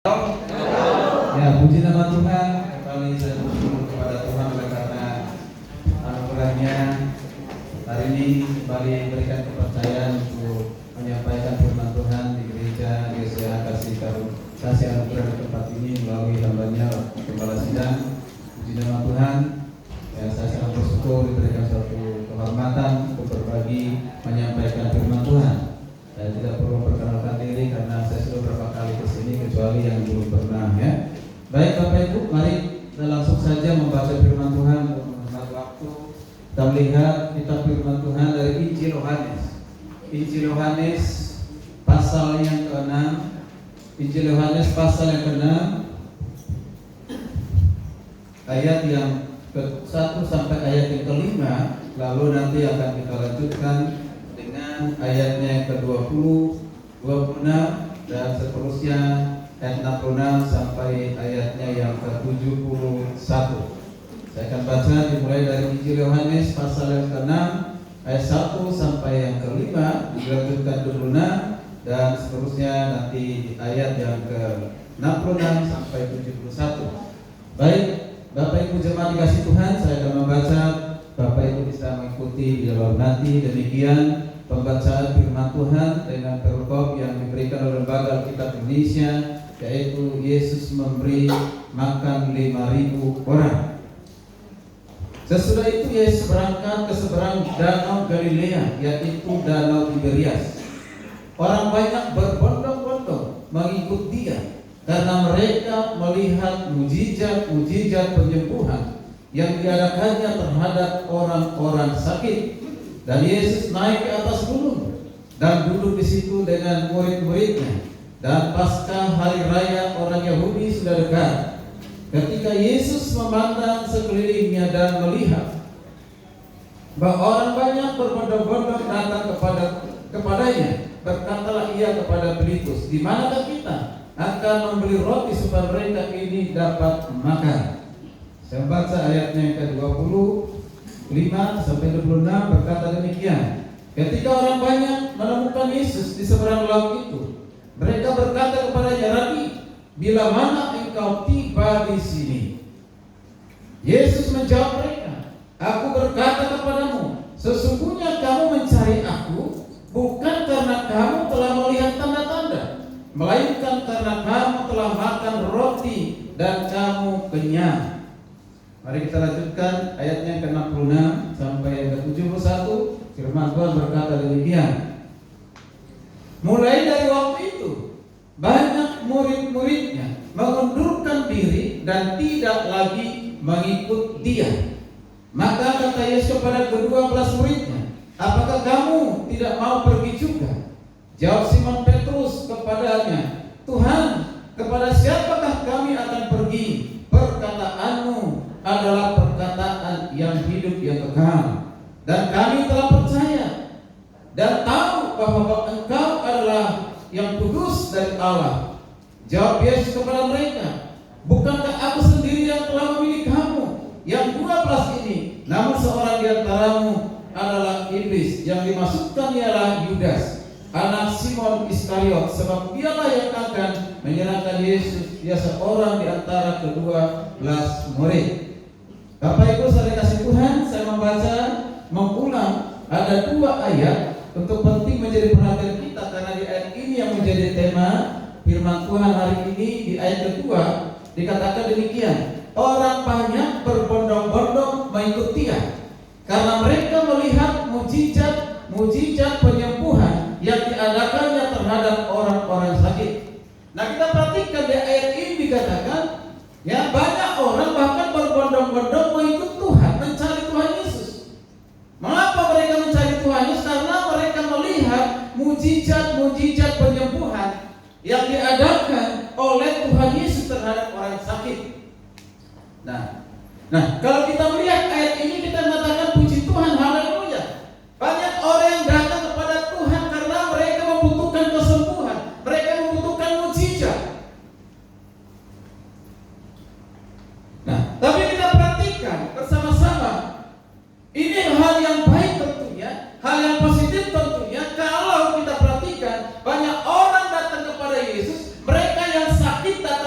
Ya, puji nama Tuhan. Kembali saya bersyukur kepada Tuhan karena anugerahnya hari ini kembali berikan kepercayaan untuk menyampaikan firman Tuhan di gereja GCA kasih anugerah di tempat ini melalui hambanya Gembala Sidang. Puji nama Tuhan. Ya, saya sangat bersyukur diberikan suatu kehormatan untuk berbagi menyampaikan firman Tuhan. Saya tidak perlu memperkenalkan diri karena saya sudah berapa kali ke sini kecuali yang belum pernah, ya. Baik Bapak Ibu, mari kita langsung saja membaca firman Tuhan untuk menghemat waktu. Kita melihat kitab firman Tuhan dari Injil Yohanes. Injil Yohanes pasal yang ke-6. Injil Yohanes pasal yang ke-6 ayat yang ke-1 sampai ayat yang ke-5. Lalu nanti akan kita lanjutkan dengan ayatnya yang ke-20, 26 dan seterusnya ayat 66 sampai ayatnya yang ke-71. Saya akan baca dimulai dari Injil Yohanes pasal yang ke-6 ayat 1 sampai yang ke-5, dilanjutkan 26 dan seterusnya nanti di ayat yang ke-66 sampai 71. Baik, Bapak Ibu jemaat dikasih Tuhan, saya akan membaca. Bapak Ibu bisa mengikuti di dalam nanti. Demikian pembacaan firman Tuhan dengan perkop yang diberikan oleh Lembaga Alkitab Indonesia, yaitu Yesus memberi makan 5.000 orang. Sesudah itu Yesus berangkat ke seberang danau Galilea, yaitu danau Tiberias. Orang banyak berbondong-bondong mengikut Dia karena mereka melihat mujizat-mujizat penyembuhan yang diadakannya terhadap orang-orang sakit. Dan Yesus naik ke atas gunung dan duduk di situ dengan murid-muridnya. Dan pasca hari raya orang Yahudi sudah dekat. Ketika Yesus memandang sekelilingnya dan melihat bahwa orang banyak berbondong-bondong datang kepadanya, berkatalah ia kepada Filipus, "Di manakah kita akan membeli roti supaya mereka ini dapat makan?" Saya baca ayatnya yang ke-25 sampai 26 berkata demikian. Ketika orang banyak menemukan Yesus di seberang laut itu, mereka berkata kepadanya, "Rabi, bila mana engkau tiba di sini?" Yesus menjawab mereka, "Aku berkata kepadamu, sesungguhnya kamu mencari aku bukan karena kamu telah melihat tanda-tanda, melainkan karena kamu telah makan roti dan kamu kenyang." Mari kita lanjutkan ayatnya ke-66 sampai yang ke-71. Firman Tuhan berkata demikian. Mulai dari waktu itu banyak murid-muridnya mengundurkan diri dan tidak lagi mengikut Dia. Maka kata Yesus kepada ke-12 muridnya, "Apakah kamu tidak mau pergi juga?" Jawab Simon Petrus kepadanya, "Tuhan, kepada siapakah kami akan pergi? Perkataanmu adalah perkataan yang hidup yang kekal. Dan kami telah percaya dan tahu bahwa Engkau adalah yang kudus dari Allah." Jawab Yesus kepada mereka, "Bukankah aku sendiri yang telah memilih kamu, yang 12 ini? Namun seorang di antaramu adalah iblis, yang dimaksudkan ialah Yudas, anak Simon Iskariot, sebab dialah yang akan menyerahkan Yesus. Dia seorang di antara ke-12 murid." Bapak Ibu saudara kasih Tuhan, saya mengulang ada 2 ayat untuk penting menjadi perhatian kita, karena di ayat ini yang menjadi tema firman Tuhan hari ini. Di ayat kedua dikatakan demikian, orang banyak berbondong-bondong mengikut Dia karena mereka melihat mujizat penyembuhan yang diadakannya terhadap orang-orang sakit. Nah, kita perhatikan di ayat ini dikatakan, ya, banyak orang bahkan berbondong-bondong mengikut Tuhan, mencari Tuhan Yesus. Mengapa mereka mencari Tuhan Yesus? Karena mereka melihat mujizat penyembuhan yang diadakan oleh Tuhan Yesus terhadap orang sakit. Nah, kalau kita melihat ayat ini, kita mengatakan puji Tuhan, haleluya. Banyak orang yang datang kepada Tuhan karena mereka membutuhkan kesembuhan, mereka membutuhkan mujizat. Nah, tapi kita perhatikan bersama-sama, ini hal yang baik tentunya, hal yang positif tentunya. Kalau kita perhatikan, banyak orang datang kepada Yesus, mereka yang sakit datang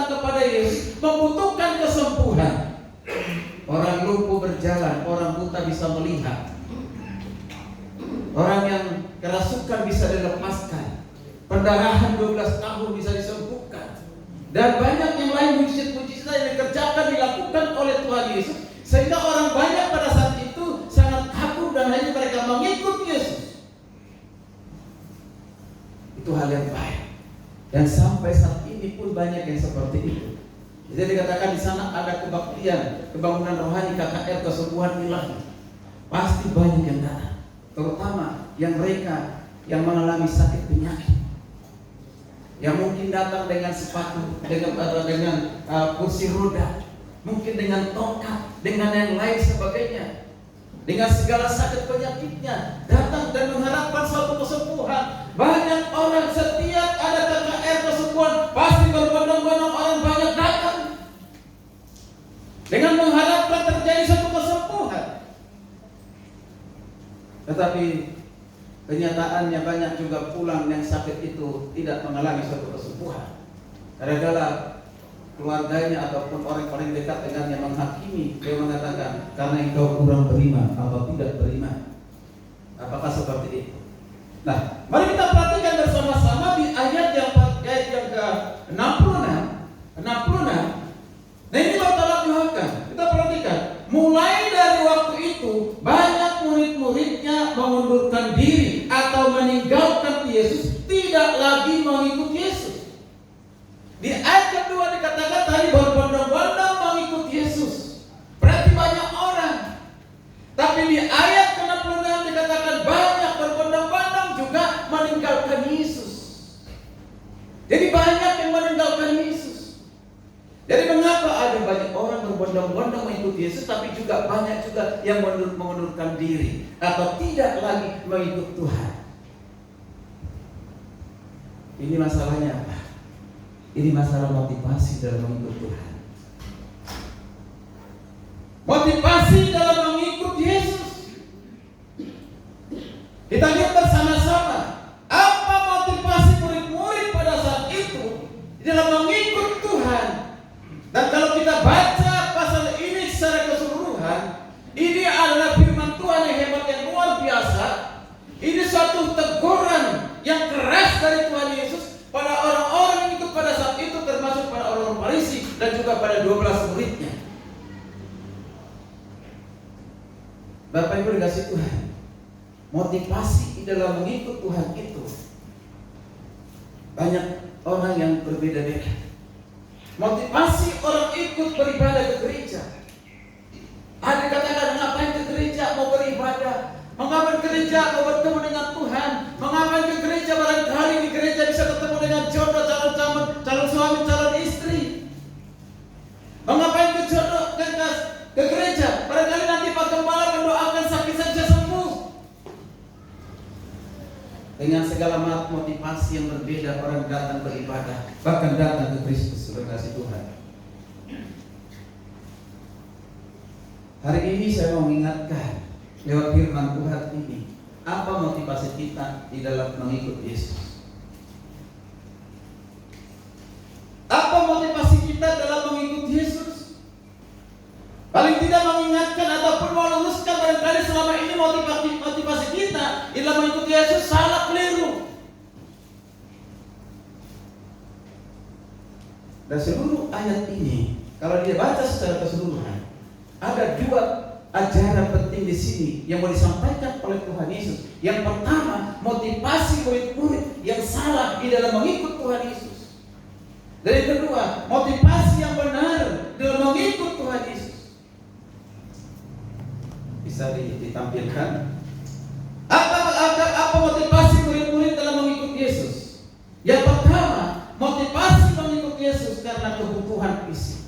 membutuhkan kesembuhan. Orang lumpuh berjalan, orang buta bisa melihat, orang yang kerasukan bisa dilepaskan, pendarahan 12 tahun bisa disembuhkan, dan banyak yang lain mujizat-mujizat yang dikerjakan dilakukan oleh Tuhan Yesus, sehingga orang banyak pada saat itu sangat kagum dan hanya mereka mengikut Yesus. Itu hal yang baik, dan sampai saat ini pun banyak yang seperti itu. Jadi dikatakan di sana ada kebaktian, kebangunan rohani, KKR, kesembuhan ilahi. Pasti banyak yang datang, terutama yang mereka yang mengalami sakit penyakit, yang mungkin datang dengan sepatu, dengan kursi roda, mungkin dengan tongkat, dengan yang lain sebagainya, dengan segala sakit penyakitnya, datang dan mengharapkan suatu kesembuhan. Banyak orang setiap ada KKR kesembuhan, pasti berbondong-bondong orang banyak datang dengan mengharapkan terjadi suatu kesembuhan. Tetapi kenyataannya banyak juga pulang yang sakit itu tidak mengalami suatu kesembuhan, gara-gara keluarganya ataupun orang-orang dekat dengannya menghakimi. Dia mengatakan, karena engkau kurang beriman atau tidak beriman. Apakah seperti itu? Nah, mari kita perhatikan bersama-sama di ayat yang ke-66. Nah, ini Allah Tuhan. Kita perhatikan. Mulai dari waktu itu banyak murid-muridnya mengundurkan diri atau meninggalkan Yesus, tidak lagi mengikut Yesus. Di ayat kedua dikatakan tadi berbondong-bondong mengikut Yesus, berarti banyak orang. Tapi di ayat ke-66 dikatakan banyak berbondong-bondong juga meninggalkan Yesus. Jadi banyak yang meninggalkan Yesus. Jadi mengapa ada banyak orang berbondong-bondong mengikut Yesus, tapi juga banyak juga yang mengundurkan diri atau tidak lagi mengikut Tuhan? Ini masalahnya apa? Ini masalah motivasi dalam mengikut Tuhan. Motivasi dalam mengikut Yesus. Kita lihat bersama-sama apa motivasi murid-murid pada saat itu dalam mengikut Tuhan. Dan kalau kita baca pasal ini secara keseluruhan, ini adalah firman Tuhan yang hebat, yang luar biasa. Ini suatu teguran yang keras dari Tuhan Yesus pada orang-orang yang ikut pada saat itu, termasuk pada orang-orang Farisi dan juga pada 12 muridnya. Bapak Ibu dikasih Tuhan, motivasi dalam mengikut Tuhan itu banyak orang yang berbeda-beda. Motivasi orang ikut beribadah ke gereja. Ada katakan, ngapain ke gereja? Mau beribadah. Mengapa ke gereja? Mau bertemu dengan Tuhan. Mengapa ke gereja? Barangkali di gereja bisa ketemu dengan jodoh, calon suami, calon istri. Mengapa ke jodoh ke gereja? Barangkali nanti Pak Gembala mendoakan sakit saja sembuh. Dengan segala motivasi yang berbeda orang datang beribadah, bahkan datang ke Kristus. Berkasih Tuhan. Hari ini saya mau mengingatkan lewat firman Tuhan ini, apa motivasi kita di dalam mengikut Yesus? Apa motivasi kita dalam mengikut Yesus? Paling tidak mengingatkan ataupun meluruskan barangkali selama ini motivasi kita dalam mengikut Yesus salah, keliru. Dan seluruh ayat ini, kalau dia baca secara keseluruhan, ada dua ajaran penting di sini yang mau disampaikan oleh Tuhan Yesus. Yang pertama, motivasi murid-murid yang salah di dalam mengikut Tuhan Yesus. Dan yang kedua, motivasi yang benar dalam mengikut Tuhan Yesus. Bisa ditampilkan apa motivasi murid-murid dalam mengikut Yesus? Yang pertama, motivasi mengikut Yesus karena kebutuhan fisik.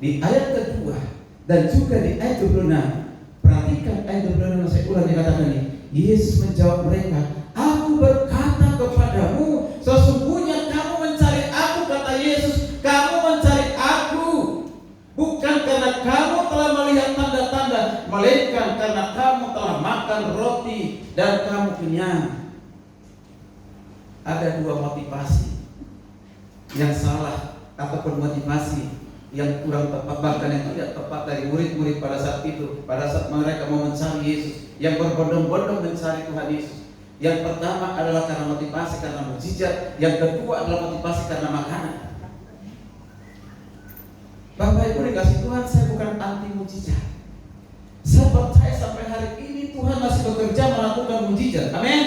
Di ayat kedua dan juga di ayat 26, perhatikan ayat 26, saya ulang dikatakan ini. Yesus menjawab mereka, aku berkata kepadamu, sesungguhnya kamu mencari aku, kata Yesus, kamu mencari aku bukan karena kamu telah melihat tanda-tanda, melainkan karena kamu telah makan roti dan kamu kenyang. Ada dua motivasi yang salah ataupun motivasi yang kurang tepat, bahkan yang tidak tepat dari murid-murid pada saat itu, pada saat mereka mau mencari Yesus, yang berbondong-bondong mencari Tuhan Yesus. Yang pertama adalah karena motivasi, karena mukjizat. Yang kedua adalah motivasi karena makanan. Bapak Ibu dikasih Tuhan, saya bukan anti mukjizat. Saya percaya sampai hari ini Tuhan masih bekerja melakukan mukjizat. Amin.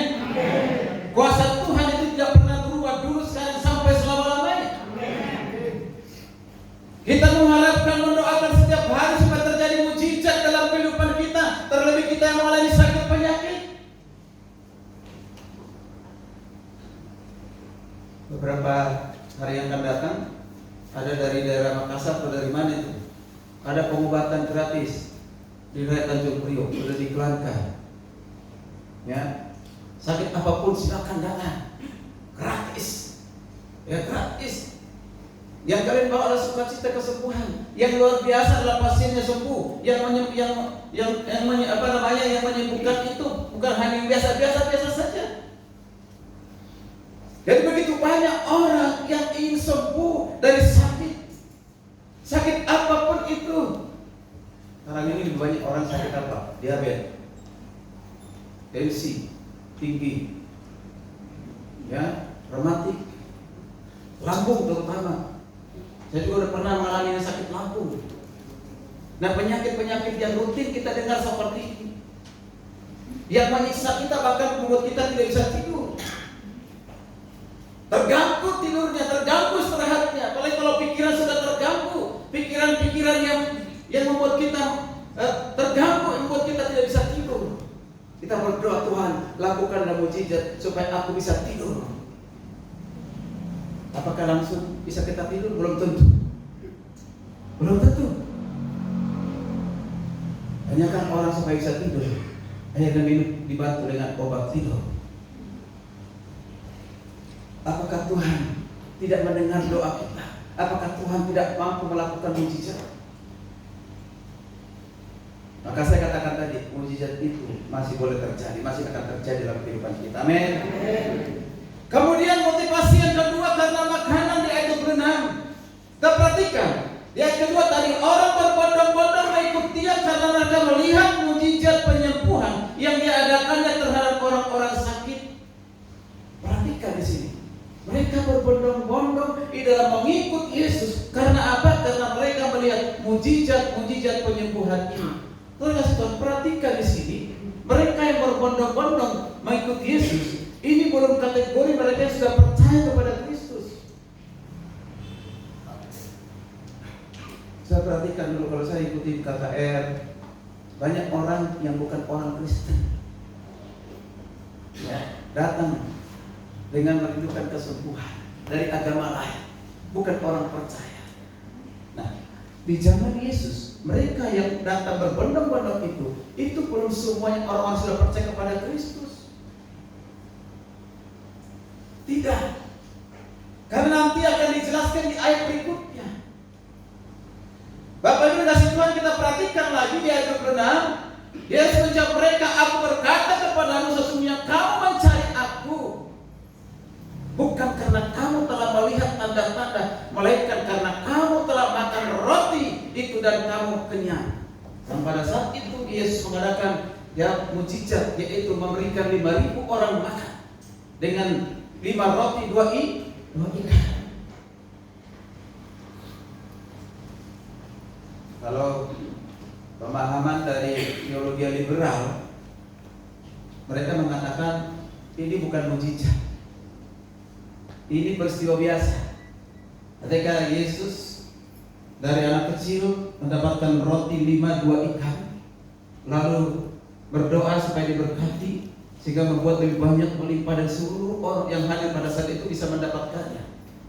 Kuasa Tuhan itu tidak pernah berubah, dulu, sekarang, sampai selama-lamanya. Kita mengharapkan, mendoakan setiap hari supaya terjadi mukjizat dalam kehidupan kita, terlebih kita yang mengalami sakit penyakit. Beberapa hari yang akan datang, ada dari daerah Makassar atau dari mana itu, ada pengobatan gratis di daerah Tanjung Priok, sudah diiklankan. Ya, sakit apapun silakan datang, gratis, ya gratis. Yang kalian bawa adalah sukacita kesembuhan. Yang luar biasa adalah pasiennya sembuh. Yang menyembuhkan itu bukan hanya yang biasa saja. Jadi begitu banyak orang yang ingin sembuh dari sakit apapun itu. Sekarang ini lebih banyak orang sakit apa? Diabetes, tensi tinggi, ya, rematik, lambung terutama. Saya juga sudah pernah mengalami sakit lambung. Nah, penyakit-penyakit yang rutin kita dengar seperti ini, yang menyiksa kita, bahkan membuat kita tidak bisa tidur, terganggu tidurnya, terganggu istirahatnya. Apalagi kalau pikiran sudah terganggu, pikiran-pikiran yang membuat kita terganggu, yang membuat kita tidak bisa tidur. Kita berdoa, Tuhan, lakukanlah mukjizat supaya aku bisa tidur. Apakah langsung bisa kita tidur? Belum tentu. Hanya kan orang supaya bisa tidur, hanya minum dibantu dengan obat tidur. Apakah Tuhan tidak mendengar doa kita? Apakah Tuhan tidak mampu melakukan mukjizat? Maka saya katakan tadi, mukjizat itu masih boleh terjadi, masih akan terjadi dalam kehidupan kita. Amin. Kemudian motivasi yang kedua karena makanan di ayat 26. Kita perhatikan, di ayat kedua tadi, orang berbondong-bondong mengikut dia karena mereka melihat mukjizat penyembuhan yang diadakannya terhadap orang-orang sakit. Perhatikan di sini. Mereka berbondong-bondong di dalam mengikut Yesus. Karena apa? Karena mereka melihat mukjizat penyembuhan ini. Tuhan, perhatikan di sini. Mereka yang berbondong-bondong mengikut Yesus, ini belum kategori mereka yang sudah percaya kepada Kristus. Saya perhatikan dulu, kalau saya ikuti KKR, banyak orang yang bukan orang Kristen, ya, datang dengan merindukan kesembuhan dari agama lain, bukan orang percaya. Nah, di zaman Yesus, mereka yang datang berbondong-bondong itu belum semuanya orang-orang sudah percaya kepada Kristus. Tidak. Karena nanti akan dijelaskan di ayat berikutnya. Bapak Ibu kasih Tuhan, kita perhatikan lagi di ayat 26. Yesus menjawab mereka, aku berkata kepadamu, sesungguhnya kamu mencari aku, bukan karena kamu telah melihat tanda-tanda, melainkan karena kamu telah makan roti itu dan kamu kenyang. Dan pada saat itu Yesus mengadakan mukjizat, yaitu memberikan 5.000 orang makan dengan 5 roti 2 ikan. Kalau pemahaman dari teologi liberal, mereka mengatakan ini bukan mukjizat, ini peristiwa biasa. Ketika Yesus dari anak kecil mendapatkan roti 5, 2 ikan, lalu berdoa supaya diberkati, sehingga membuat lebih banyak melimpah dan seluruh orang yang hadir pada saat itu bisa mendapatkannya.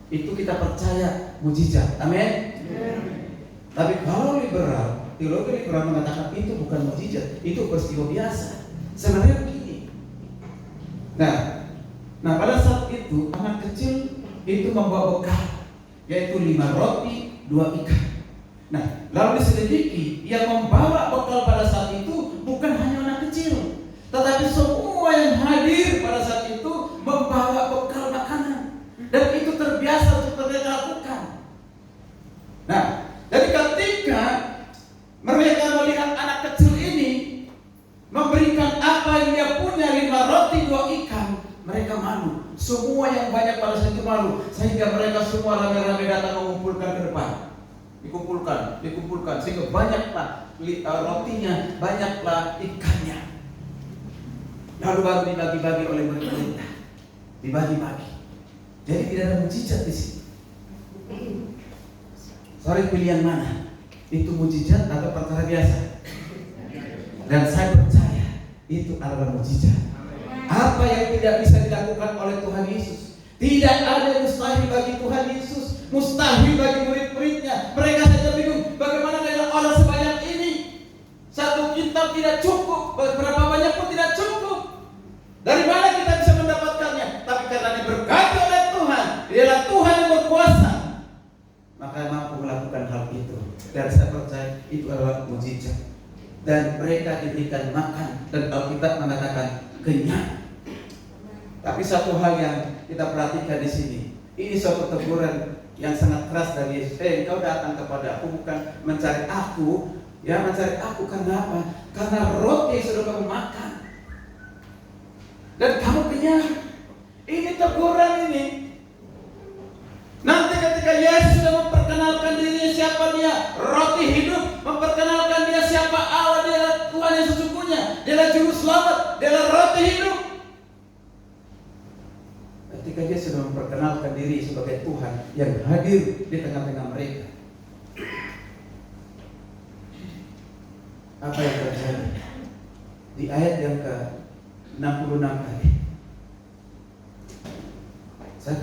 Itu kita percaya mukjizat. Amin. Tapi kalau liberal, teologi liberal mengatakan itu bukan mukjizat, itu peristiwa biasa. Sebenarnya begini. Nah pada saat itu anak kecil itu membawa bekal, yaitu 5 roti 2 ikan. Nah, lalu diselidiki, yang membawa bekal pada saat itu bukan hanya anak kecil, tetapi semua yang hadir pada saat itu membawa bekal makanan. Dan itu terbiasa untuk mereka lakukan. Nah, Semua yang banyak pada saat itu malu, sehingga mereka semua rame-rame datang mengumpulkan ke depan. Dikumpulkan, sehingga banyaklah rotinya, banyaklah ikannya. Lalu baru dibagi-bagi oleh pemerintah, dibagi-bagi. Jadi tidak ada mujizat di sini. Sorry, pilihan mana? Itu mujizat atau perkara biasa? Dan saya percaya itu adalah mujizat. Apa yang tidak bisa dilakukan oleh Tuhan Yesus? Tidak ada yang mustahil bagi Tuhan Yesus, mustahil bagi murid-muridnya. Mereka saja bingung, bagaimana dengan orang sebanyak ini? Satu kintal tidak cukup, berapa banyak pun tidak cukup. Dari mana kita bisa mendapatkannya? Tapi karena diberkati oleh Tuhan, dialah Tuhan yang berkuasa, maka mampu melakukan hal itu. Dan saya percaya itu adalah mujizat. Dan mereka diberikan makan, dan Alkitab mengatakan kenyang. Tapi satu hal yang kita perhatikan di sini, ini suatu teguran yang sangat keras dari Yesus. Engkau datang kepada aku bukan mencari aku, ya mencari aku karena apa? Karena roti yang sudah kamu makan dan kamu kenyang. Ini teguran ini. Nanti ketika Yesus sudah memperkenalkan dirinya siapa dia, roti hidup, memperkenalkan dia siapa Allah, dia adalah Tuhan yang sesungguhnya, dia adalah juru selamat, dia adalah roti hidup. Ketika dia sudah memperkenalkan diri sebagai Tuhan yang hadir di tengah-tengah mereka, apa yang terjadi? Di ayat yang ke-66 tadi,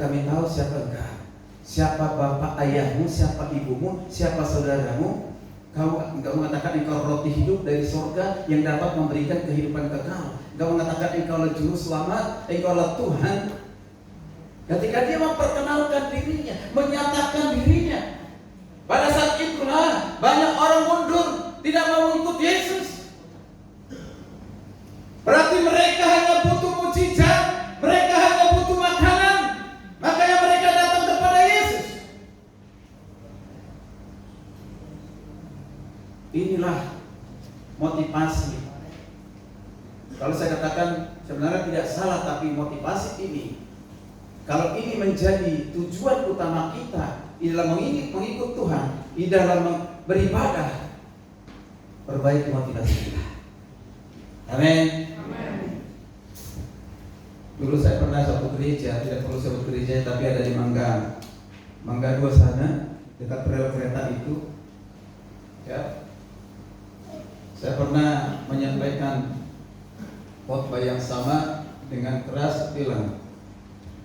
kami tahu siapa engkau, siapa bapak ayahmu, siapa ibumu, siapa saudaramu. Engkau mengatakan engkau roti hidup dari surga yang dapat memberikan kehidupan kekal. Engkau mengatakan engkau adalah juru selamat, engkau adalah Tuhan. Ketika dia memperkenalkan dirinya, menyatakan dirinya, pada saat itulah banyak orang mundur, tidak mau ikut Yesus. Berarti mereka hanya butuh mujizat, mereka hanya butuh makanan, makanya mereka datang kepada Yesus. Inilah motivasi. Kalau saya katakan sebenarnya tidak salah, tapi motivasi ini, kalau ini menjadi tujuan utama kita di dalam mengikut Tuhan, di dalam beribadah, perbaiki motivasi kita. Amin. Dulu saya pernah suatu gereja, tidak perlu sebut gereja, tapi ada di Mangga 2 sana, dekat rel kereta itu. Ya, saya pernah menyampaikan khotbah yang sama dengan keras bilang,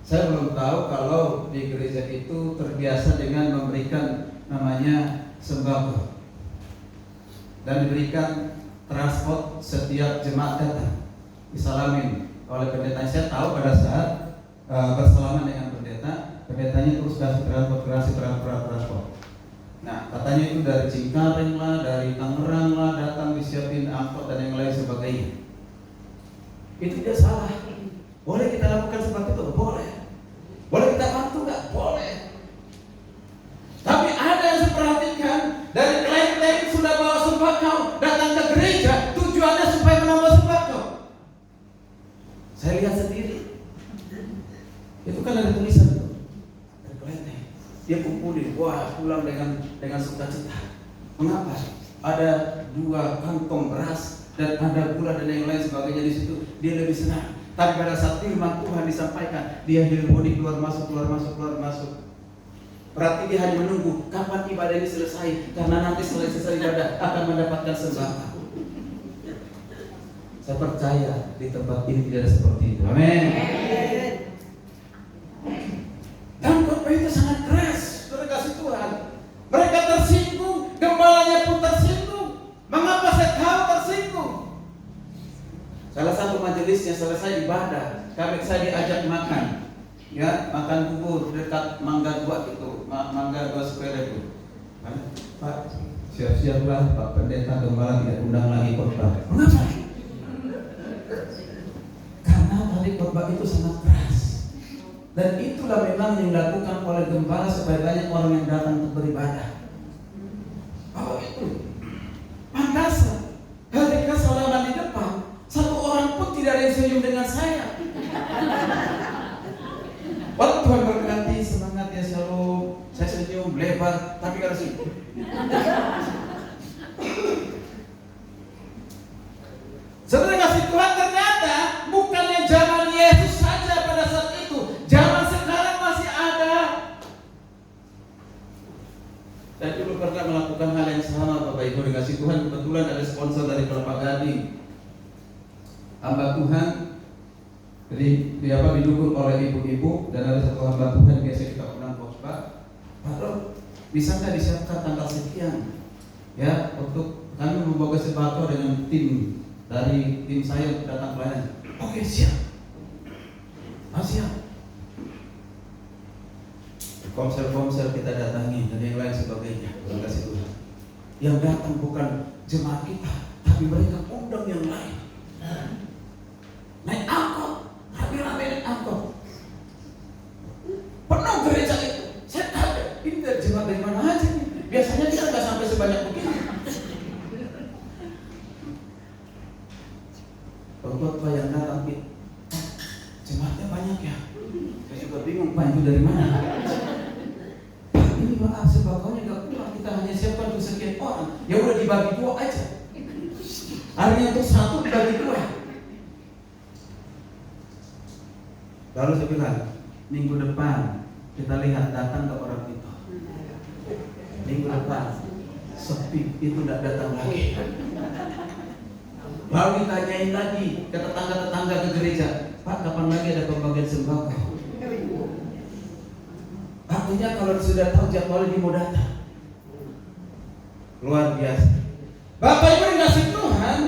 saya belum tahu kalau di gereja itu terbiasa dengan memberikan namanya sembako dan diberikan transport setiap jemaat datang, disalamin oleh pendeta. Saya tahu pada saat bersalaman dengan pendetanya terus kasih transport. Nah, katanya itu dari Cengkareng lah, dari Tangerang lah, datang disiapin angkot dan yang lain sebagainya. Itu tidak salah. Boleh kita lakukan seperti itu? Boleh. Boleh kita bantu nggak? Boleh. Tapi ada yang saya perhatikan, dari klien sudah bawa sembako, datang ke gereja, tujuannya supaya menambah sembako. Saya lihat sendiri. Itu kan ada tulisan itu. Dari klien dia kumpulin, wah pulang dengan sukacita. Mengapa? Ada 2 kantong beras dan ada gula dan yang lain sebagainya di situ. Dia lebih senang. Tapi pada saat firman Tuhan disampaikan, dia hilmoni keluar masuk. Berarti dia hanya menunggu kapan ibadah ini selesai, karena nanti selesai ibadah akan mendapatkan sembako. Saya percaya di tempat ini tidak ada seperti itu. Amin. Dan khotbah itu sangat keras, kasih Tuhan. Mereka tersinggung, gembalanya pun tersinggung. Mengapa saya tahu tersinggung? Salah satu majelisnya selesai ibadah, saya diajak makan, ya makan bubur dekat Mangga 2 itu, Mangga 2 sepeda itu. Pak, siap-siaplah Pak Pendeta Gembala tidak undang lagi khotbah. Mengapa? Karena tadi khotbah itu sangat keras, dan itulah memang yang dilakukan oleh gembala supaya banyak orang yang datang untuk beribadah. Oh itu, pantas ketika salaman di depan, satu orang pun tidak ada yang senyum dengan saya. lebar, tapi harus ini. Sebenarnya kasih Tuhan ternyata bukannya zaman Yesus saja pada saat itu, zaman sekarang masih ada. Saya dulu pernah melakukan hal yang sama, Bapak Ibu, dikasih Tuhan. Kebetulan ada sponsor dari Kelapa Gading, hamba Tuhan. Jadi didukung oleh ibu-ibu, dan ada satu hamba Tuhan biasa kita undang khotbah. Lalu bisa nggak disiapkan tanggal sekian ya untuk kami membawa sembako dengan tim dari tim saya untuk datang pelayanan. Oke, siap. Siap. Komsel kita datangi dan yang lain sebagainya. Terima kasih Tuhan. Yang datang bukan jemaat kita, tapi mereka undang yang lain. Naik angkot, rame-rame naik angkot. Penuh gereja itu. Saya kaget, ini dari jemaat dari mana aja nih? Biasanya kita nggak sampai sebanyak begini. Khotbah yang datang, jemaatnya banyak ya. Saya juga bingung, Pak, itu dari mana? Ini maaf, sembakonya nggak kurang, kita hanya siapkan untuk sekian orang. Ya udah dibagi 2 aja. Artinya untuk 1 dibagi 2. Lalu saya bilang, minggu depan kita lihat datang ke orang itu. Minggu depan sepi, itu tidak datang lagi. Lalu ditanyain lagi ke tetangga-tetangga ke gereja, Pak, kapan lagi ada pembagian sembako? Artinya kalau sudah tahu jadwal ini mau datang. Luar biasa. Bapak Ibu dikasih Tuhan,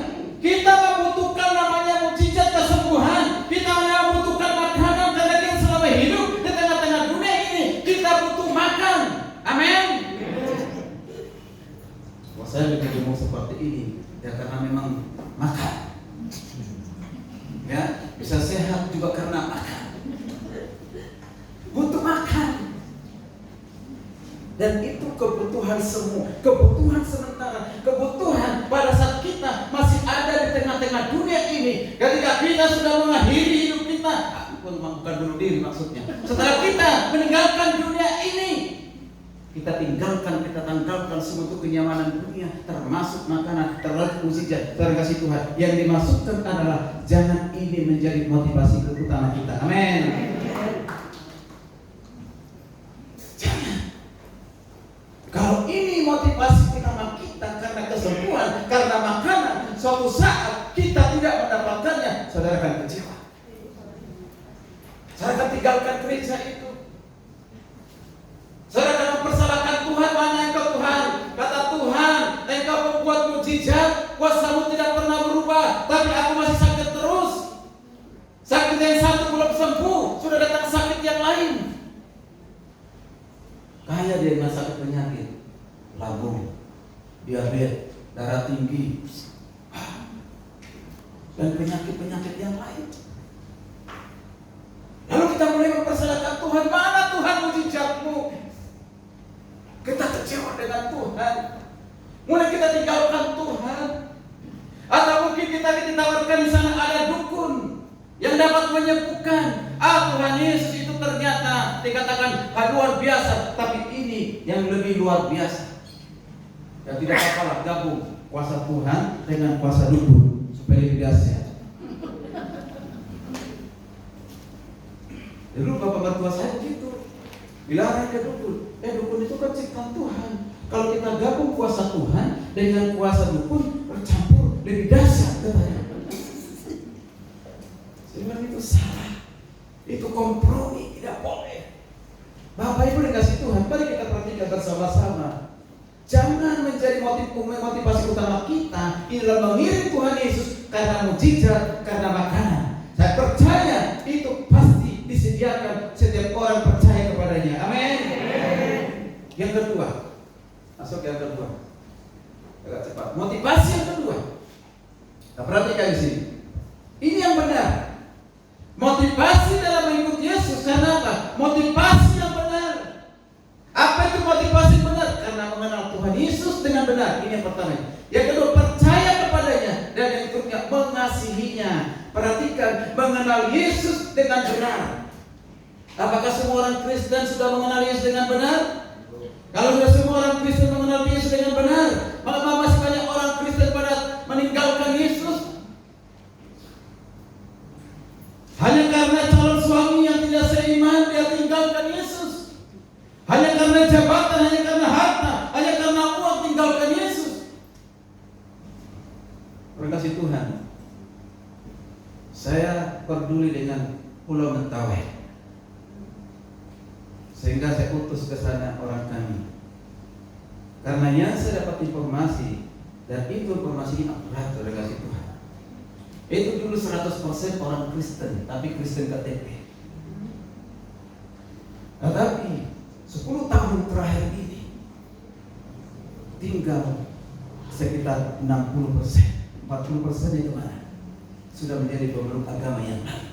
kita membutuhkan namanya mukjizat kesembuhan. Kita membutuhkan makanan karena kita selama hidup di tengah-tengah dunia ini kita butuh makan. Amin. Saya juga ngomong seperti ini ya karena memang makan. Ya, bisa sehat juga karena makan. Butuh makan. Dan itu kebutuhan semua, kebutuhan sementara, kebutuhan pada saat kita masih ada di tengah-tengah dunia ini. Ketika kita sudah mengakhiri hidup kita, bukan bunuh diri maksudnya. Setelah kita meninggalkan dunia ini, kita tanggalkan semua itu kenyamanan dunia, termasuk makanan, termasuk mukjizat, terkasih Tuhan. Yang dimaksudkan adalah jangan ini menjadi motivasi utama kita. Amin. Kalau ini motivasi utama kita karena kesembuhan, karena makanan, suatu saat kita tidak mendapatkannya, saudara akan kecewa. Saudara akan tinggalkan gereja itu. Saudara akan mempersalahkan Tuhan, mana engkau Tuhan? Kata Tuhan, engkau membuat mukjizat, kuasamu tidak pernah berubah, tapi aku masih sakit terus. Sakit yang satu belum sembuh, sudah datang sakit yang lain. Kaya dia dengan sakit penyakit, lambung, diabetes, darah tinggi, dan penyakit-penyakit yang lain. Lalu kita mulai mempersalahkan Tuhan, mana Tuhan mukjizatmu? Kita kecewa dengan Tuhan. Mulai kita tinggalkan Tuhan. Atau mungkin kita ditawarkan di sana ada dukun yang dapat menyembuhkan. Tuhan Yesus itu ternyata dikatakan luar biasa, tapi ini yang lebih luar biasa. Ya tidak apa-apa gabung kuasa Tuhan dengan kuasa dukun supaya lebih dahsyat. Dulu bapak mertua saya gitu, bilang ke dukun, dukun itu kan ciptaan Tuhan. Kalau kita gabung kuasa Tuhan dengan kuasa dukun bercampur lebih dahsyat katanya. Saya bilang itu salah. Itu kompromi, tidak boleh. Bapak Ibu dikasih Tuhan, mari kita perhatikan bersama-sama. Jangan menjadi motivasi utama kita ini dalam mengiring Tuhan Yesus karena mukjizat, karena makanan. Saya percaya itu pasti disediakan setiap orang percaya kepadanya. Amin. Yang kedua, masuk yang kedua. Agak cepat. Motivasi yang kedua. Kita perhatikan di sini. Ini yang benar. Motivasi dalam mengikut Yesus karena apa? Motivasi yang benar. Apa itu motivasi benar? Karena mengenal Tuhan Yesus dengan benar. Ini yang pertama. Yang kedua, percaya kepadanya. Dan yang ketiga, mengasihinya. Perhatikan, mengenal Yesus dengan benar. Apakah semua orang Kristen sudah mengenal Yesus dengan benar? Kalau sudah semua orang Kristen mengenal Yesus dengan benar, maka masih banyak orang Kristen pada meninggalkan Yesus hanya karena calon suami yang tidak seiman, dia tinggalkan Yesus. Hanya karena jabatan, hanya karena harta, hanya karena uang, tinggalkan Yesus. Terima kasih Tuhan. Saya peduli dengan Pulau Mentawai, sehingga saya utus ke sana orang kami. Karenanya saya dapat informasi, dan itu informasi ini akurat, terima kasih Tuhan. Itu dulu 100% orang Kristen, tapi Kristen KTP. Tetapi 10 tahun terakhir ini tinggal sekitar 60%. 40% itu mana? Sudah menjadi pemeluk agama yang lain,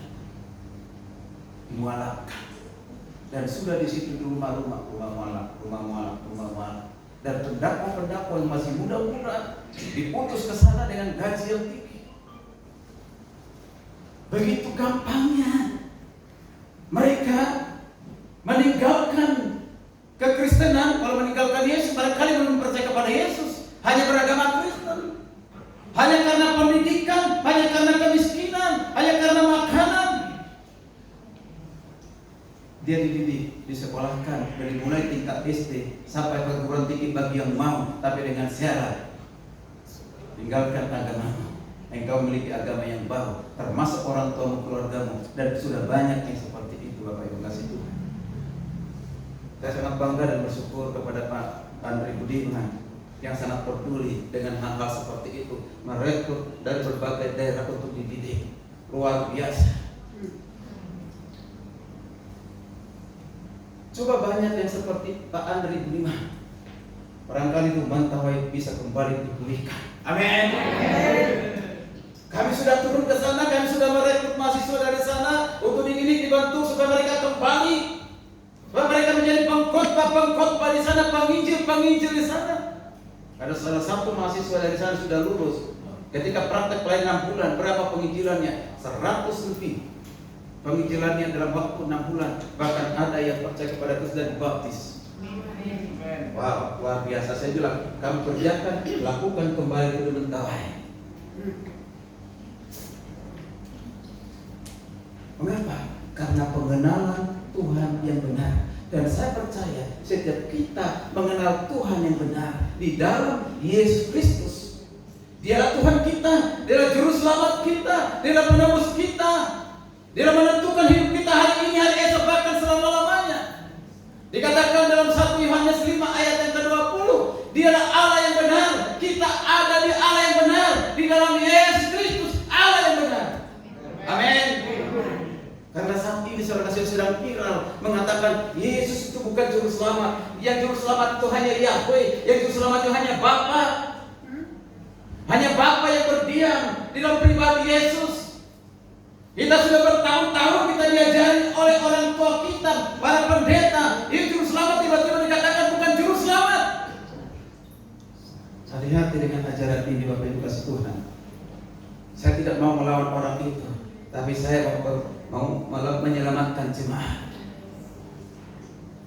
dimualafkan. Dan sudah di situ di rumah-rumah mualaf. Dan pendakwa yang masih muda-muda diputus ke sana dengan gaji yang tinggi. Begitu gampangnya mereka meninggalkan kekristenan. Kalau meninggalkan Yesus, barangkali belum percaya kepada Yesus, hanya beragama Kristen, hanya karena pendidikan, hanya karena kemiskinan, hanya karena makanan. Dia dididik, disekolahkan dari mulai tingkat SD sampai perguruan tinggi bagi yang mau, tapi dengan syarat tinggalkan agamamu. Engkau memiliki agama yang baru, termasuk orang tuamu, keluargamu, dan sudah banyak yang seperti itu. Bapak Ibu kasih Tuhan. Saya sangat bangga dan bersyukur kepada Pak Andri Budiman yang sangat peduli dengan hal-hal seperti itu, merekrut dari berbagai daerah untuk dididik. Luar biasa. Coba banyak yang seperti Pak Andri Budiman, barangkali itu Mentawai bisa kembali dipulihkan. Amin. Kami sudah turun ke sana, kami sudah merekrut mahasiswa dari sana untuk dididik, dibantu supaya mereka kembali, supaya mereka menjadi pengkhotbah di sana, penginjil di sana. Ada salah satu mahasiswa dari sana sudah lulus. Ketika praktek pelayanan 6 bulan, berapa penginjilannya? 100 lebih. Penginjilannya dalam waktu 6 bulan. Bahkan ada yang percaya kepada Kristus dan dibaptis. Wow, luar biasa. Saya bilang, kamu kerjakan, lakukan kembali ke Mentawai. Mengapa? Karena pengenalan Tuhan yang benar. Dan saya percaya setiap kita mengenal Tuhan yang benar di dalam Yesus Kristus. Dialah Tuhan kita, Dialah Juru Selamat kita, Dialah penebus kita, Dialah menentukan hidup kita hari ini, hari esok, bahkan selama-lamanya. Dikatakan dalam 1 Yohanes 5 ayat yang ke-20, Dialah Allah yang benar. Kita ada di Allah yang benar, di dalam Yesus Kristus, Allah yang benar. Amin. Karena saat ini saudara sedang viral mengatakan Yesus itu bukan Juru Selamat. Yang Juru Selamat itu hanya Yahweh. Yang Juru Selamat itu hanya Bapa. Hanya Bapa yang berdiam di dalam pribadi Yesus. Kita sudah bertahun-tahun kita diajari oleh orang tua kita, para pendeta, ini Juru Selamat, tiba-tiba dikatakan bukan Juru Selamat. Hati-hati dengan ajaran ini Bapak Ibu kasih Tuhan. Saya tidak mau melawan orang itu, tapi saya mau menyelamatkan jemaat.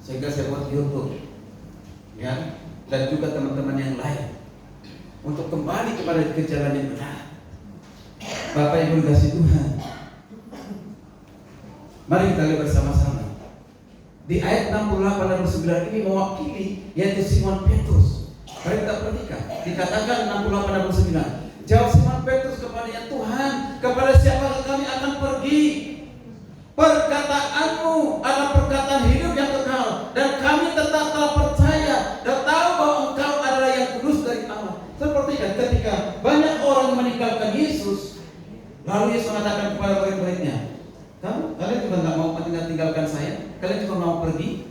Sehingga saya buat YouTube, ya, dan juga teman-teman yang lain untuk kembali kepada jalan yang benar. Bapak Ibu kasih Tuhan, mari kita lihat bersama-sama. Di ayat 68 dan 9 ini mewakili yaitu Simon Petrus. Mari kita perhatikan. Dikatakan 68 dan 9. Jawab Simon Petrus kepadanya, Tuhan, kepada siapa kami akan pergi? Perkataanmu adalah perkataan hidup yang kekal, dan kami tetap telah percaya dan tahu bahwa Engkau adalah yang kudus dari Allah. Seperti ketika banyak orang meninggalkan Yesus, lalu Yesus mengatakan kepada murid-muridnya, kalian juga nggak mau tinggalkan saya? Kalian juga mau pergi?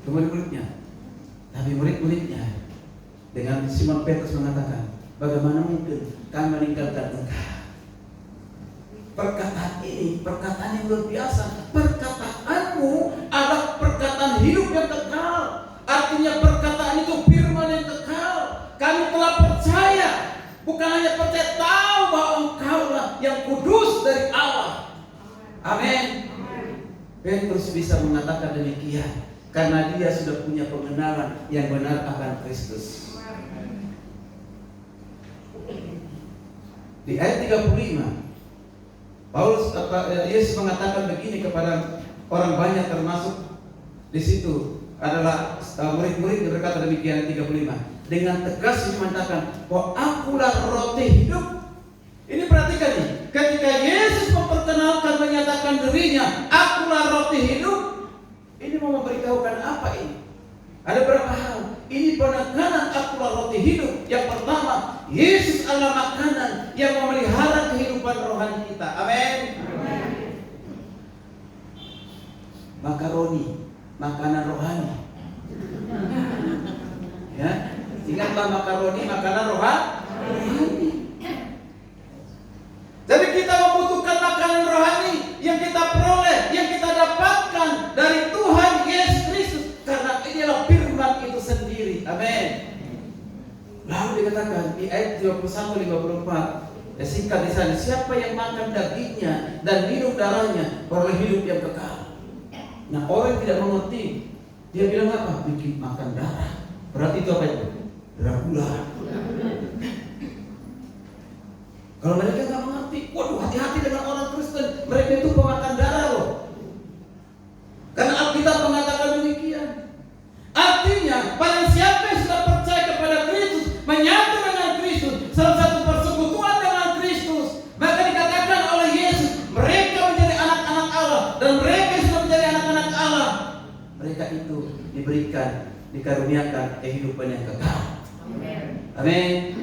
Ke murid-muridnya. Tapi murid-muridnya dengan Simon Petrus mengatakan, bagaimana mungkin kami meninggalkan Engkau? Perkataan ini, perkataan yang luar biasa. Perkataanmu adalah perkataan hidup yang kekal. Artinya perkataan itu firman yang kekal. Kami telah percaya, bukan hanya percaya, tahu bahwa Engkaulah yang kudus dari Allah. Amin. Petrus bisa mengatakan demikian karena dia sudah punya pengenalan yang benar akan Kristus. Di ayat 35 Yesus mengatakan begini kepada orang banyak, termasuk di situ adalah murid-murid yang berkata demikian. 35 dengan tegas mengatakan bahwa akulah roti hidup. Ini perhatikan nih, ketika Yesus memperkenalkan, menyatakan dirinya akulah roti hidup, ini mau memberitahukan apa ini? Ada berapa hal? Ini penekanan akulah roti hidup. Yang pertama, Yesus adalah makanan yang memelihara kehidupan rohani kita. Amin. Makaroni, makanan rohani. Ya, ingatlah makaroni, makanan rohani. Jadi kita membutuhkan makanan rohani yang kita peroleh, yang kita dapatkan dari Tuhan Yesus Kristus, karena inilah firman itu sendiri. Amin. Lalu dikatakan di ayat 21-54, singkat di sana, siapa yang makan dagingnya dan minum darahnya beroleh hidup yang kekal. Nah, orang tidak mengerti. Dia bilang apa? Bikin makan darah. Berarti itu apa itu? Dracula. Kalau mereka nggak mengerti, waduh, hati-hati dengan orang Kristen. Mereka itu pemakan darah loh. Karena Alkitab mengatakan demikian. Artinya, barang siapa yang sudah percaya kepada Kristus, menyatu dengan Kristus, salah satu persekutuan dengan Kristus, maka dikatakan oleh Yesus, mereka menjadi anak-anak Allah. Dan mereka yang sudah menjadi anak-anak Allah, mereka itu diberikan, dikaruniakan kehidupan yang kekal. Amin.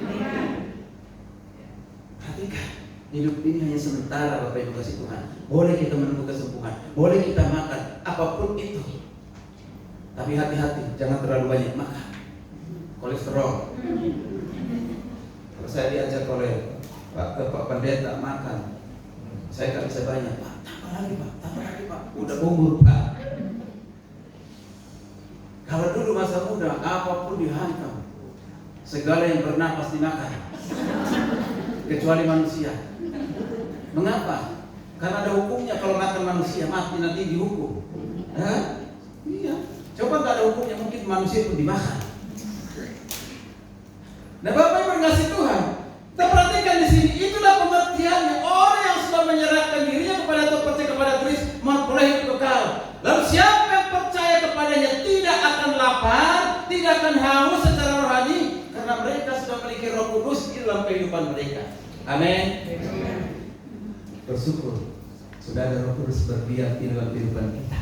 Perhatikan, hidup ini hanya sementara, Bapak Ibu kasih Tuhan. Boleh kita menunggu kesembuhan, boleh kita makan apapun itu, tapi hati-hati, jangan terlalu banyak makan. Kolesterol. Kalau saya diajak oleh Pak Pendeta makan, saya nggak bisa banyak. Pak, tambah lagi Pak. Udah umur Pak. Kalau dulu masa muda, apapun dihantam, segala yang bernapas dimakan, kecuali manusia. Mengapa? Karena ada hukumnya kalau makan manusia, mati nanti dihukum. Iya. Coba nggak ada hukumnya, mungkin manusia pun dimakan. Nah, Bapak Ibu kasih Tuhan, kita perhatikan di sini, itulah pengertiannya. Orang yang sudah menyerahkan dirinya kepada Tuhan, percaya kepada Kristus, memperoleh hidup kekal. Lalu siapa yang percaya kepadanya tidak akan lapar, tidak akan haus secara rohani, karena mereka sudah memiliki Roh Kudus di dalam kehidupan mereka. Amin. Bersyukur sudah ada Roh Kudus berdiam di dalam kehidupan kita.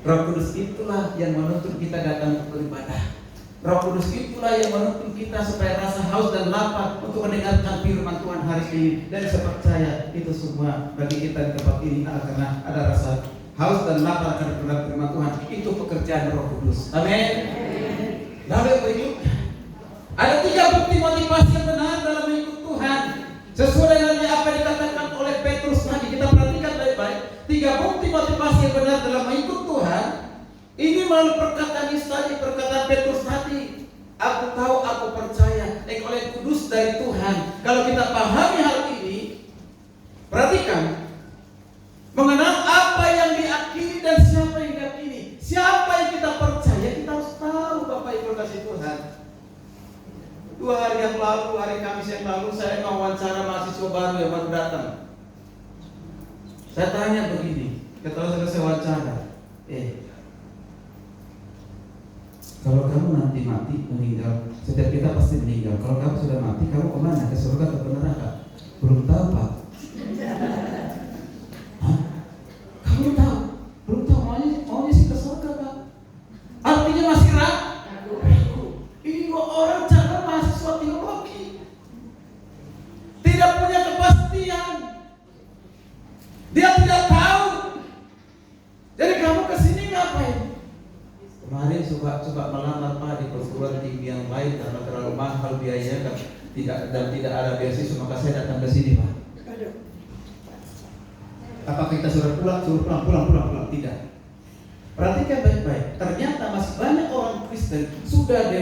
Roh Kudus itulah yang menuntun kita datang beribadah. Roh Kudus itulah yang menuntun kita supaya rasa haus dan lapar untuk mendengarkan firman Tuhan hari ini. Dan saya percaya itu semua bagi kita di tempat ini karena ada rasa haus dan lapar akan firman Tuhan. Itu pekerjaan Roh Kudus. Amin. Lalu yang berikutnya, ada 3 bukti motivasi yang benar dalam mengikut Tuhan. Sesuai dengan apa yang dikatakan oleh Petrus tadi, kita perhatikan baik-baik. 3 bukti motivasi yang benar dalam mengikut Tuhan. Ini melalui perkataan Yesus tadi, perkataan Petrus tadi. Aku tahu, aku percaya, oleh kudus dari Tuhan. Kalau kita pahami hal ini, perhatikan, mengenal apa yang diakini dan siapa yang diakini, siapa yang kita percaya, kita harus tahu, Bapak Ibu kasih Tuhan. 2 hari yang lalu, hari Kamis yang lalu, saya mewawancara mahasiswa baru yang baru datang. Saya tanya begini, ketika selesai wawancara, kalau kamu nanti mati, meninggal, setiap kita pasti meninggal. Kalau kamu sudah mati, kamu kemana? Ke surga atau ke neraka? Belum tahu, Pak. Hah? Kamu belum tahu? Belum tahu, maunya sih ke surga, Pak. Artinya masih ragu. Ini 2 orang calon mahasiswa teologi, tidak punya kepastian. Dia tidak tahu. Jadi kamu kesini ngapain? Kemarin coba melamar Pak di perguruan tinggi yang lain karena terlalu mahal biayanya kan, tidak ada beasiswa, maka saya datang ke sini Pak. Apakah kita suruh pulang? Tidak. Perhatikan baik-baik. Ternyata masih banyak orang Kristen sudah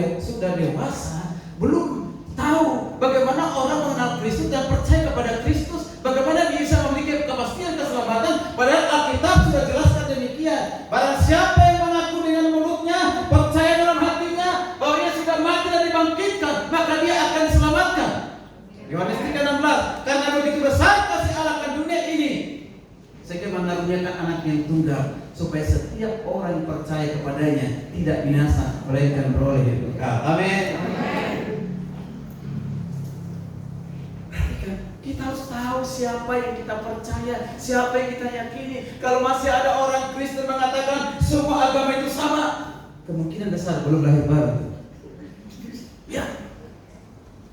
dewasa belum tahu bagaimana orang mengenal Kristus dan percaya kepada Kristus, bagaimana dia bisa memiliki kepastian keselamatan. Padahal Alkitab sudah jelaskan demikian. Barang siapa yang mengaku dengan yang tunggal, supaya setiap orang yang percaya kepadanya tidak binasa, melainkan beroleh hidup kekal. Amin. Kita harus tahu siapa yang kita percaya, siapa yang kita yakini. Kalau masih ada orang Kristen mengatakan semua agama itu sama, kemungkinan besar belum lahir baru. Ya,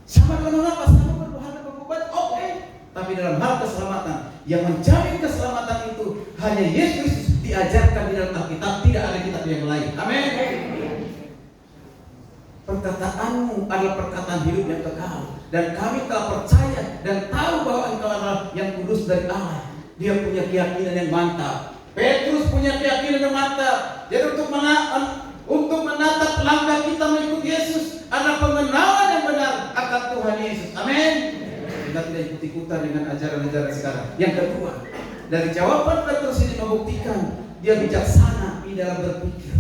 sama dengan apa? Sama berdoa berkorban, oke. Tapi dalam hal keselamatan, yang menjamin keselamatan itu hanya Yesus Kristus, diajarkan di dalam Alkitab, tidak ada kitab yang lain. Amin. Perkataanmu adalah perkataan hidup yang kekal, dan kami telah percaya dan tahu bahwa engkau adalah yang kudus dari Allah. Dia punya keyakinan yang mantap. Petrus punya keyakinan yang mantap. Jadi untuk menatap langkah kita mengikut Yesus adalah pengenalan yang benar akan Tuhan Yesus. Amin. Kita tidak ikut-ikutan dengan ajaran-ajaran sekarang. Yang kedua, dari jawaban Petrus ini membuktikan dia bijaksana di dalam berpikir.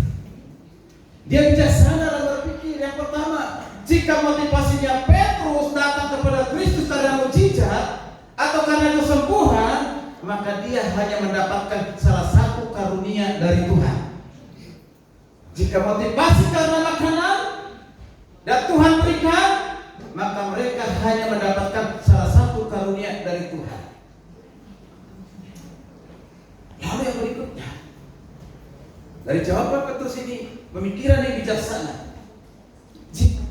Dia bijaksana dalam berpikir. Yang pertama, jika motivasinya Petrus datang kepada Kristus karena mujizat atau karena kesembuhan, maka dia hanya mendapatkan salah satu karunia dari Tuhan. Jika motivasi karena makanan dan Tuhan berikan, maka mereka hanya mendapatkan salah satu karunia dari Tuhan. Lalu yang berikutnya, dari jawaban Petrus ini, pemikiran yang bijaksana.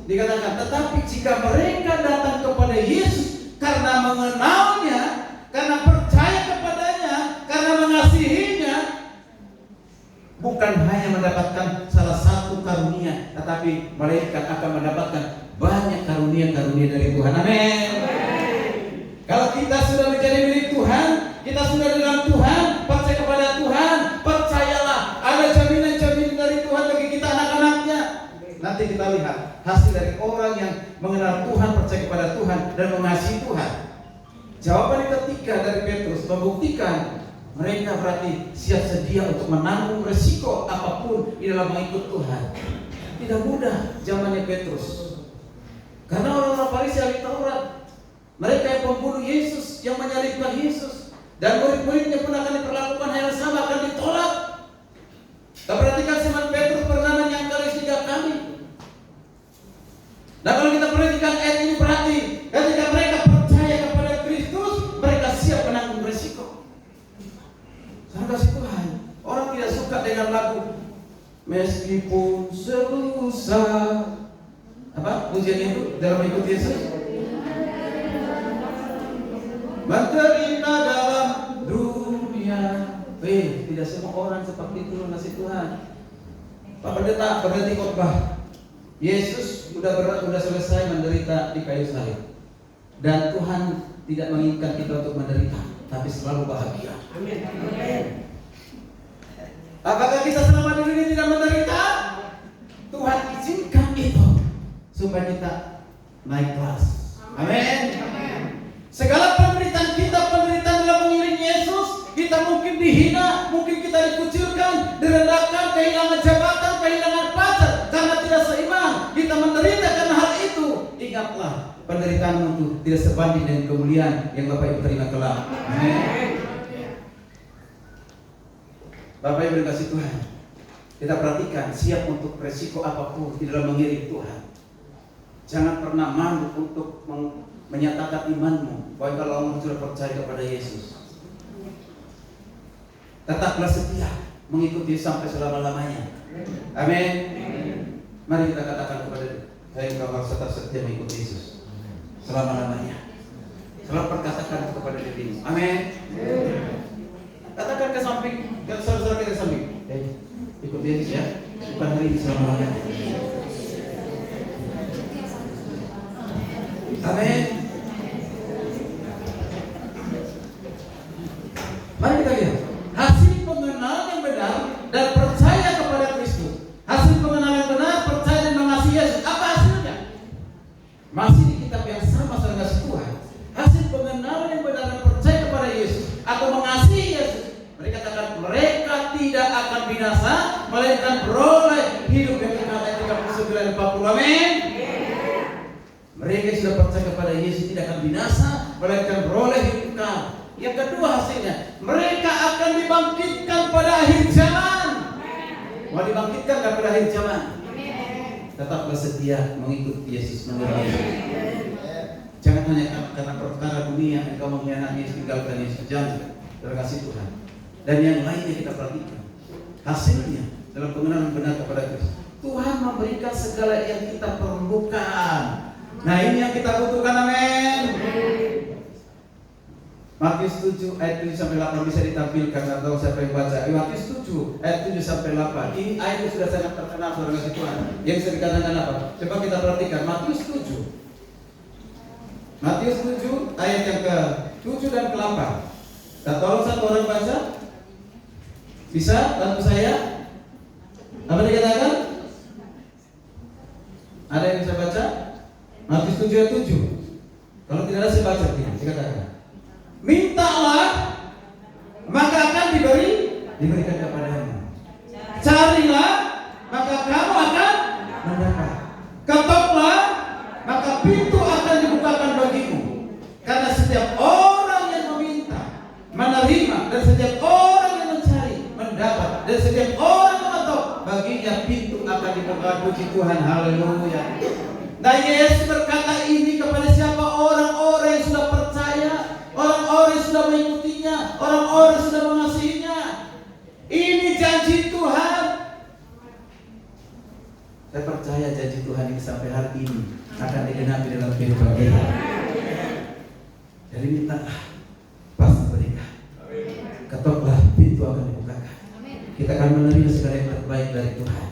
Dikatakan, tetapi jika mereka datang kepada Yesus karena mengenalnya, karena percaya kepadanya, karena mengasihinya, bukan hanya mendapatkan salah satu karunia, tetapi mereka akan mendapatkan banyak karunia-karunia dari Tuhan. Amin. Kalau kita sudah menjadi milik Tuhan, kita sudah dalam Tuhan, percaya kepada Tuhan, percayalah ada jaminan-jaminan dari Tuhan bagi kita anak-anaknya. Nanti kita lihat hasil dari orang yang mengenal Tuhan, percaya kepada Tuhan, dan mengasihi Tuhan. Jawaban yang ketiga dari Petrus membuktikan mereka berarti siap sedia untuk menanggung resiko apapun di dalam mengikut Tuhan. Tidak mudah zamannya Petrus, karena orang-orang Farisi ahli Taurat, mereka yang membunuh Yesus, yang menyalibkan Yesus, dan murid-muridnya pun akan diperlakukan hal yang sama, akan ditolak. Kita perhatikan Simon Petrus pernah menyangkal 3 kali. Nah, kalau kita perhatikan ayat ini, berarti ketika mereka percaya kepada Kristus, mereka siap menanggung resiko. Karena kasih Tuhan, orang tidak suka dengan lagu meskipun susah. Apa pujian itu dalam mengikut Yesus? Menderita dalam dunia. Tidak semua orang seperti itu kasih Tuhan. Pak Pendeta berhenti khotbah. Yesus sudah selesai menderita di kayu salib, dan Tuhan tidak menginginkan kita untuk menderita, tapi selalu bahagia. Amin. Apakah kita selama di dunia tidak menderita? Tuhan izinkan itu supaya kita naik kelas. Amin. Segala penderitaan kita, penderitaan dalam mengiring Yesus, kita mungkin dihina, mungkin kita dikucilkan, direndahkan, kehilangan jabatan, kehilangan pacar karena tidak seiman. Kita menderita karena hal itu. Ingatlah, penderitaanmu itu tidak sebanding dengan kemuliaan yang Bapak Ibu terima kelak. Amin. Bapak Ibu dikasih Tuhan, kita perhatikan, siap untuk resiko apapun di dalam mengiring Tuhan. Jangan pernah malu untuk menyatakan imanmu, bahwa kalau kamu sudah percaya kepada Yesus. Tetaplah setia mengikuti sampai selama-lamanya. Amin. Mari kita katakan kepada dia, saya engkau harus tetap setia mengikuti Yesus selama-lamanya. Selalu perkatakan kepada dirimu. Amin. Katakan ke samping, ke saudara kita ke samping. Ikut Yesus ya, bukan hari ini selama-lamanya. Amin. Mari kita lihat hasil pengenalan yang benar dan percaya kepada Kristus. Hasil pengenalan yang benar, percaya dan mengasihi Yesus. Apa hasilnya? Masih di kitab yang sama dengan Tuhan. Hasil pengenalan yang benar dan percaya kepada Yesus atau mengasihi Yesus, mereka katakan mereka tidak akan binasa, melainkan beroleh hidup yang kekal. Ayat 39 dan 40. Amin. Mereka sudah percaya kepada Yesus tidak akan binasa, melainkan beroleh hidup kekal. Yang kedua hasilnya, Mereka akan dibangkitkan pada akhir zaman. Mau dibangkitkan kan pada akhir zaman? Tetaplah setia mengikut Yesus, menerima Yesus. Jangan hanya karena perkara dunia engkau mengkhianati Yesus, tinggalkan Yesus. Jangan, terkasih Tuhan. Dan yang lainnya kita perhatikan. Hasilnya dalam pengenalan benar kepada Kristus, Tuhan memberikan segala yang kita perlukan. Nah, ini yang kita butuhkan. Amin. Matius 7 ayat 7 sampai 8 bisa ditampilkan atau siapa yang baca. Matius 7 ayat 7 sampai 8. Ini ayat yang sudah sangat terkenal, saudara kasih Tuhan. Yang bisa dikatakan apa? Coba kita perhatikan Matius 7. Matius 7 ayat yang ke-7 dan ke-8. Nah, tolong satu orang baca. Bisa bantu saya? Apa dikatakan? Ada yang bisa baca? Matius 7 ayat 7. Kalau tidak ada saya baca. Dikatakan, mintalah maka akan diberikan kepadamu. Carilah maka kamu akan mendapat. Ketoklah maka pintu akan dibukakan bagimu. Karena setiap orang yang meminta menerima, dan setiap orang yang mencari mendapat, dan setiap orang yang mengetok baginya pintu akan dibukakan. Puji Tuhan, haleluya. Nah, Yesus berkata ini kepada siapa? Orang-orang yang sudah percaya, orang-orang yang sudah mengikutinya, orang-orang yang sudah mengasihinya. Ini janji Tuhan. Saya percaya janji Tuhan ini sampai hari ini akan digenapi dalam kehidupan kita. Jadi mintalah, pasti berikan. Ketoklah, pintu akan dibukakan. Kita akan menerima segala yang terbaik dari Tuhan.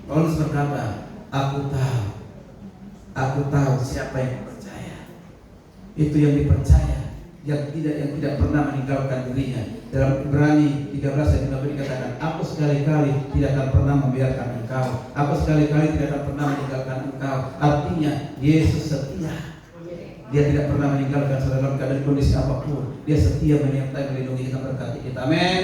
Paulus berkata, Aku tahu siapa yang percaya. Itu yang dipercaya, yang tidak pernah meninggalkan dirinya. Dalam Ibrani 13 ayat 15 dikatakan, aku sekali-kali tidak akan pernah membiarkan engkau. Aku sekali-kali tidak akan pernah meninggalkan engkau. Artinya Yesus setia. Dia tidak pernah meninggalkan saudara dalam keadaan kondisi apapun. Dia setia menyertai, melindungi kita, berkati kita. Amin.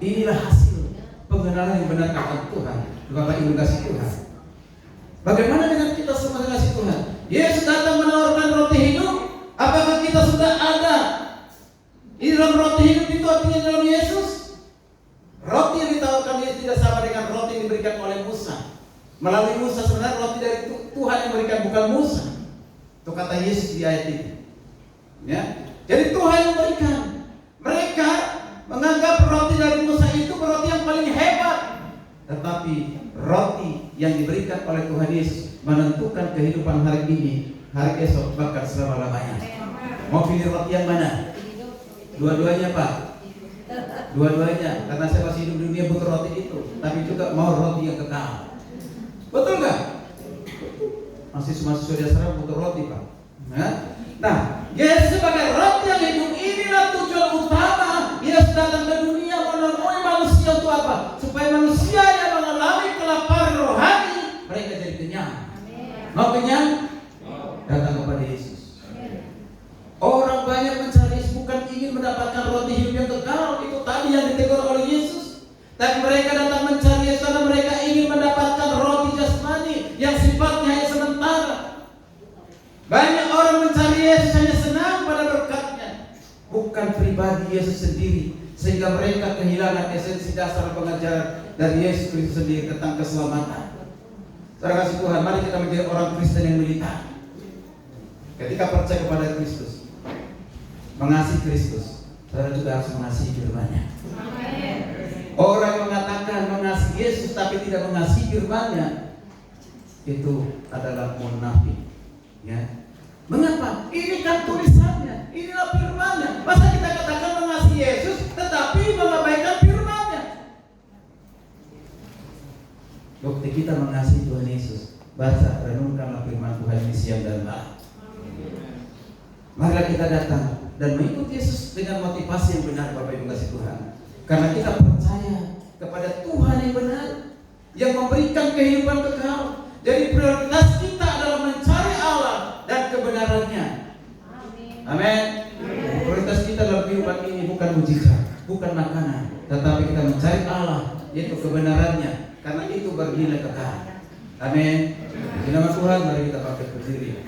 Inilah hasil pengenalan yang benar akan Tuhan. Bapak Ibu kasih Tuhan. Bagaimana dengan kita semua kasih Tuhan? Yesus datang menawarkan roti hidup. Apakah kita sudah ada di dalam roti hidup itu? Artinya dalam Yesus. Roti yang ditawarkan Yesus tidak sama dengan roti yang diberikan oleh Musa. Melalui Musa, sebenarnya roti dari Tuhan yang memberikan, bukan Musa. Itu kata Yesus di ayat ini. Ya. Jadi Tuhan yang memberikan. Mereka menganggap roti dari Musa itu roti yang paling hebat. Tetapi roti yang diberikan oleh Tuhan Yesus menentukan kehidupan hari ini, hari esok, bahkan selama-lamanya. Mau pilih roti yang mana? Dua-duanya, Pak. Dua-duanya. Karena saya masih hidup di dunia butuh roti itu, tapi juga mau roti yang kekal. Betul nggak? Masih mahasiswa dasar butuh roti, Pak. Nah, Yesus sebagai roti yang hidup, inilah tujuan utama Yesus datang ke dunia menemui manusia untuk apa? Supaya manusia yang mengalami kelaparan rohani mereka jadi kenyang. Mau kenyang? Datang kepada Yesus. Orang banyak mencari Yesus bukan ingin mendapatkan roti hidup yang kekal. Itu tadi yang ditegur oleh Yesus. Tapi mereka datang mencari Yesus karena mereka ingin mendapatkan roti jasmani yang sifatnya hanya sementara. Banyak orang mencari Yesus hanya senang pada berkatnya, bukan pribadi Yesus sendiri, sehingga mereka kehilangan esensi dasar pengajaran dari Yesus Kristus sendiri tentang keselamatan. Saudara kasih Tuhan, mari kita menjadi orang Kristen yang militan. Ketika percaya kepada Kristus, mengasihi Kristus, saudara juga harus mengasihi firman-Nya. Orang yang mengatakan mengasihi Yesus tapi tidak mengasihi firman-Nya, itu adalah munafik. Ya. Mengapa? Ini kan tulisannya, inilah firman-Nya. Masa kita katakan mengasihi Yesus tetapi mengabaikan firman-Nya? Bukti kita mengasihi Tuhan Yesus, baca, renungkanlah firman Tuhan di siang dan malam. Marilah kita datang dan mengikuti Yesus dengan motivasi yang benar, Bapak Ibu kasih Tuhan. Karena kita percaya kepada Tuhan yang benar, yang memberikan kehidupan kekal. Jadi prioritas kita adalah mencari Allah dan kebenarannya. Amin. Prioritas kita dalam kehidupan ini bukan mujizat, bukan makanan, tetapi kita mencari Allah, yaitu kebenarannya. Karena itu bernilai kekal. Amin. Di nama Tuhan, mari kita bangkit berdiri.